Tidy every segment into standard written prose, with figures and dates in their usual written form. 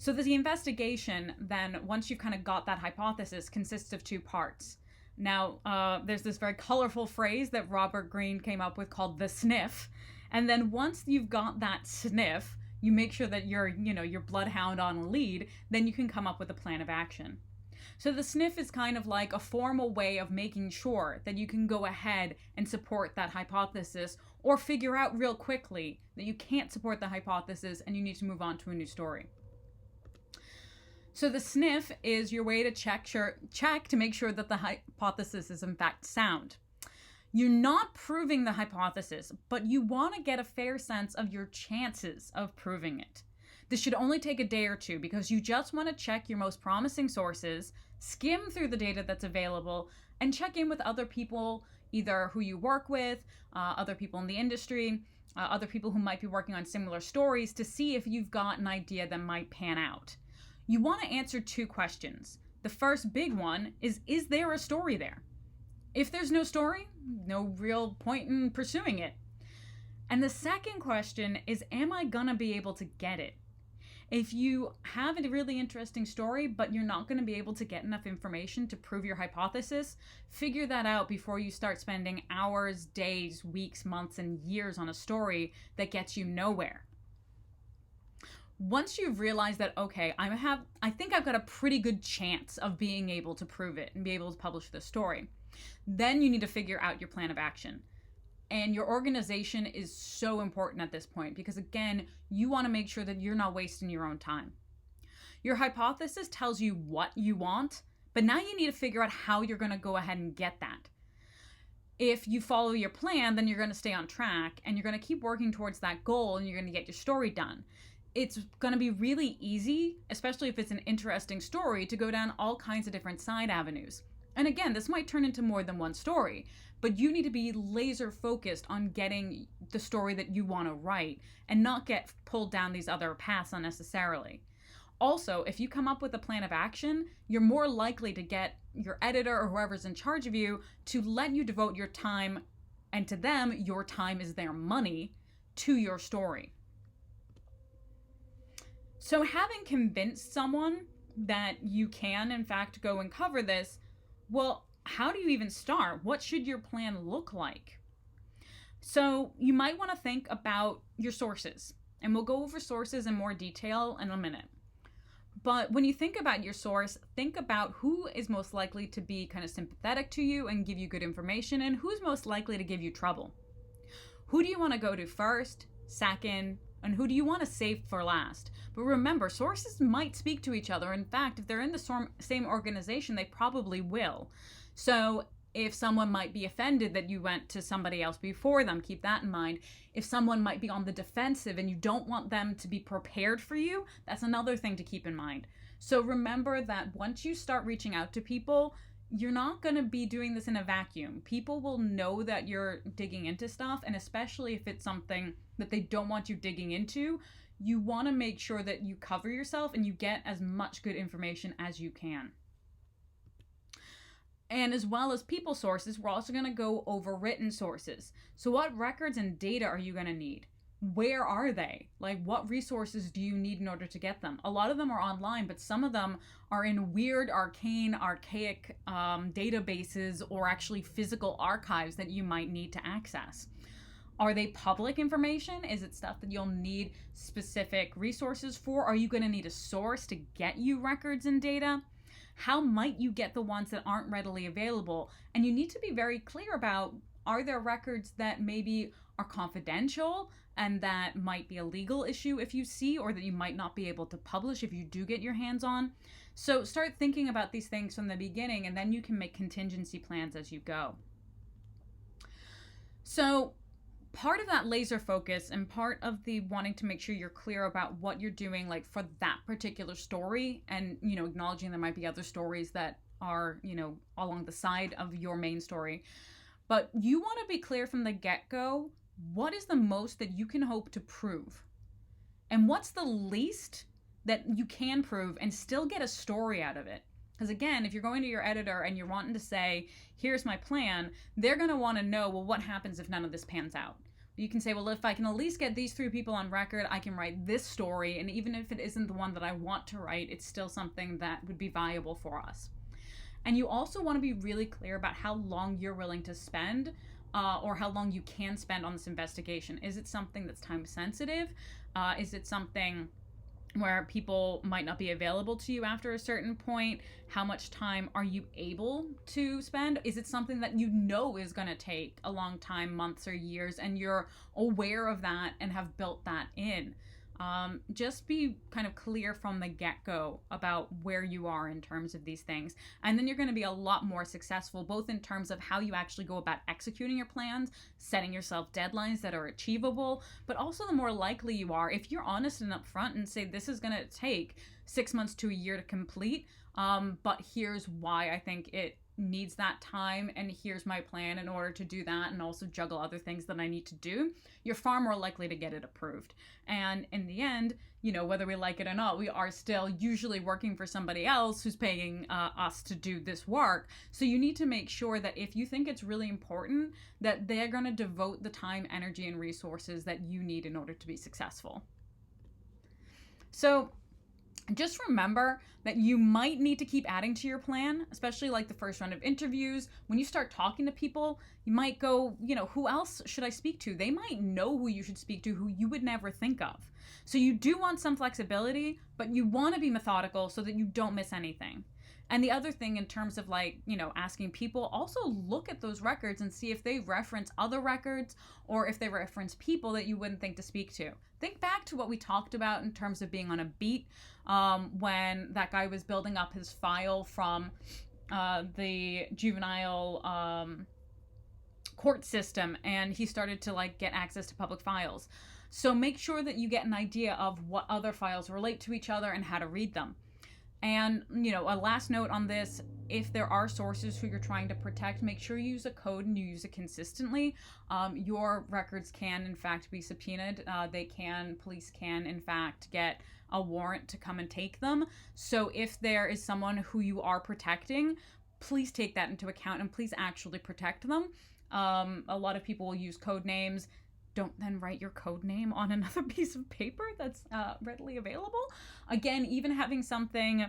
So the investigation, then, once you've kind of got that hypothesis, consists of two parts. Now, there's this very colorful phrase that Robert Greene came up with called the sniff. And then once you've got that sniff, you make sure that you're, your bloodhound on a lead, then you can come up with a plan of action. So the sniff is kind of like a formal way of making sure that you can go ahead and support that hypothesis, or figure out real quickly that you can't support the hypothesis and you need to move on to a new story. So the sniff is your way to check to make sure that the hypothesis is in fact sound. You're not proving the hypothesis, but you want to get a fair sense of your chances of proving it. This should only take a day or two because you just want to check your most promising sources, skim through the data that's available, and check in with other people, either who you work with, other people in the industry, other people who might be working on similar stories, to see if you've got an idea that might pan out. You want to answer two questions. The first big one is there a story there? If there's no story, no real point in pursuing it. And the second question is, am I going to be able to get it? If you have a really interesting story, but you're not going to be able to get enough information to prove your hypothesis, figure that out before you start spending hours, days, weeks, months, and years on a story that gets you nowhere. Once you've realized that, okay, I think I've got a pretty good chance of being able to prove it and be able to publish this story, then you need to figure out your plan of action. And your organization is so important at this point because, again, you want to make sure that you're not wasting your own time. Your hypothesis tells you what you want, but now you need to figure out how you're going to go ahead and get that. If you follow your plan, then you're going to stay on track and you're going to keep working towards that goal and you're going to get your story done. It's going to be really easy, especially if it's an interesting story, to go down all kinds of different side avenues. And again, this might turn into more than one story, but you need to be laser focused on getting the story that you want to write and not get pulled down these other paths unnecessarily. Also, if you come up with a plan of action, you're more likely to get your editor or whoever's in charge of you to let you devote your time, and to them, your time is their money, to your story. So having convinced someone that you can, in fact, go and cover this, well, how do you even start? What should your plan look like? So you might want to think about your sources, and we'll go over sources in more detail in a minute. But when you think about your source, think about who is most likely to be kind of sympathetic to you and give you good information, and who's most likely to give you trouble. Who do you want to go to first, second, and who do you want to save for last? But remember, sources might speak to each other. In fact, if they're in the same organization, they probably will. So if someone might be offended that you went to somebody else before them, keep that in mind. If someone might be on the defensive and you don't want them to be prepared for you, that's another thing to keep in mind. So remember that once you start reaching out to people, you're not going to be doing this in a vacuum. People will know that you're digging into stuff, and especially if it's something that they don't want you digging into, you want to make sure that you cover yourself and you get as much good information as you can. And as well as people sources, we're also going to go over written sources. So what records and data are you going to need? Where are they? Like, what resources do you need in order to get them? A lot of them are online, but some of them are in weird, arcane, archaic databases or actually physical archives that you might need to access. Are they public information? Is it stuff that you'll need specific resources for? Are you going to need a source to get you records and data? How might you get the ones that aren't readily available? And you need to be very clear about, are there records that maybe are confidential and that might be a legal issue if you see, or that you might not be able to publish if you do get your hands on? So start thinking about these things from the beginning, and then you can make contingency plans as you go. So part of that laser focus and part of the wanting to make sure you're clear about what you're doing, like for that particular story, and, acknowledging there might be other stories that are, along the side of your main story. But you want to be clear from the get-go, what is the most that you can hope to prove? And what's the least that you can prove and still get a story out of it? Because again, if you're going to your editor and you're wanting to say, here's my plan, they're going to want to know, well, what happens if none of this pans out? You can say, well, if I can at least get these 3 people on record, I can write this story. And even if it isn't the one that I want to write, it's still something that would be viable for us. And you also want to be really clear about how long you're willing to spend or how long you can spend on this investigation. Is it something that's time sensitive? Is it something where people might not be available to you after a certain point? How much time are you able to spend? Is it something that you know is going to take a long time, months or years, and you're aware of that and have built that in? Just be kind of clear from the get-go about where you are in terms of these things. And then you're going to be a lot more successful, both in terms of how you actually go about executing your plans, setting yourself deadlines that are achievable, but also the more likely you are, if you're honest and upfront and say, this is going to take 6 months to a year to complete, but here's why I think it needs that time, and here's my plan in order to do that, and also juggle other things that I need to do, you're far more likely to get it approved. And in the end, whether we like it or not, we are still usually working for somebody else who's paying us to do this work. So you need to make sure that if you think it's really important, that they're going to devote the time, energy, and resources that you need in order to be successful. So just remember that you might need to keep adding to your plan, especially like the first round of interviews. When you start talking to people, you might go, who else should I speak to? They might know who you should speak to, who you would never think of. So you do want some flexibility, but you want to be methodical so that you don't miss anything. And the other thing in terms of asking people, also look at those records and see if they reference other records or if they reference people that you wouldn't think to speak to. Think back to what we talked about in terms of being on a beat when that guy was building up his file from the juvenile court system, and he started to get access to public files. So make sure that you get an idea of what other files relate to each other and how to read them. And, a last note on this, if there are sources who you're trying to protect, make sure you use a code and you use it consistently. Your records can, in fact, be subpoenaed. Police can, in fact, get a warrant to come and take them. So if there is someone who you are protecting, please take that into account and please actually protect them. A lot of people will use code names. Don't then write your code name on another piece of paper that's readily available. Again, even having something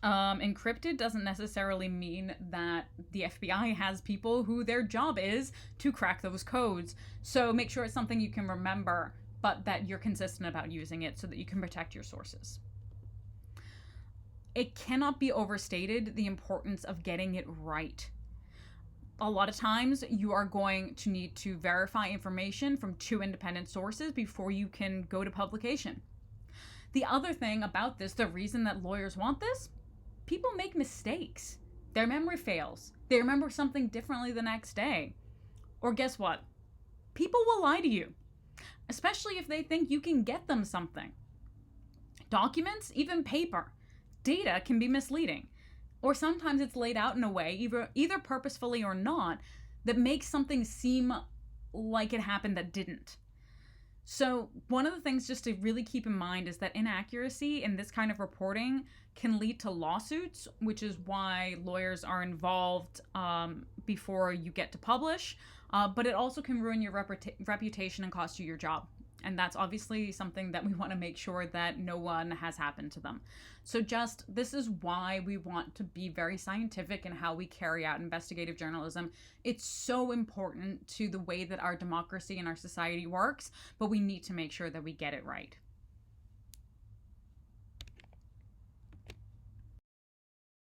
encrypted doesn't necessarily mean that the FBI has people who their job is to crack those codes. So make sure it's something you can remember, but that you're consistent about using it so that you can protect your sources. It cannot be overstated the importance of getting it right. A lot of times you are going to need to verify information from 2 independent sources before you can go to publication. The other thing about this, the reason that lawyers want this, people make mistakes. Their memory fails. They remember something differently the next day. Or guess what? People will lie to you, especially if they think you can get them something. Documents, even paper, data can be misleading. Or sometimes it's laid out in a way, either purposefully or not, that makes something seem like it happened that didn't. So one of the things just to really keep in mind is that inaccuracy in this kind of reporting can lead to lawsuits, which is why lawyers are involved before you get to publish. But it also can ruin your reputation and cost you your job. And that's obviously something that we want to make sure that no one has happened to them. So this is why we want to be very scientific in how we carry out investigative journalism. It's so important to the way that our democracy and our society works, but we need to make sure that we get it right.